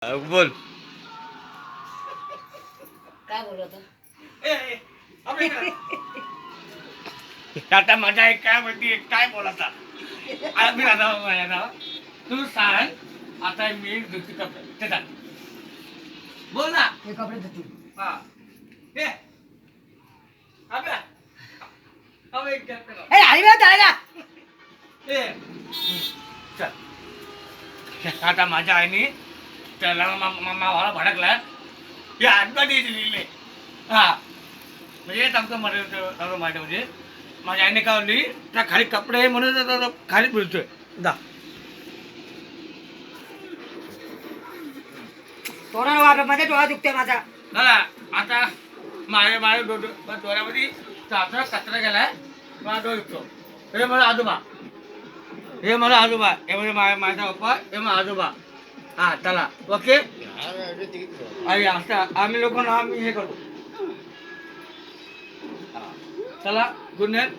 बोल. काय बोलत आता माझा एक काय म्हणते काय बोलायचा आम्ही राधा माझ्या नाव तू सांग आता मी धुती कपडे ते सांग बोल ना हे कपडे धुतले हा हे आपला अबे एक काम करा ए आई बा त्याला ए चल आता माझ्या आईने त्याला मावाला भडकला हे आतमध्ये दिलेले हा म्हणजे सांगतो माझ्या म्हणजे माझ्या आईने काय म्हणली त्या खाली कपडे म्हणून खाली बोलतोय दा तोंडाला वापर मध्ये डोळा दुखते माझा दादा आता माझ्या डोळ्यामध्ये चाचा कचरा गेलाय माझा डोळा दुखतो हे मला आजोबा हे मला आजोबा हे म्हणजे माझा पप्पा हे माझा आजोबा हा चला ओके असं आम्ही लोकांना आम्ही हे करतो चला गुड नाईट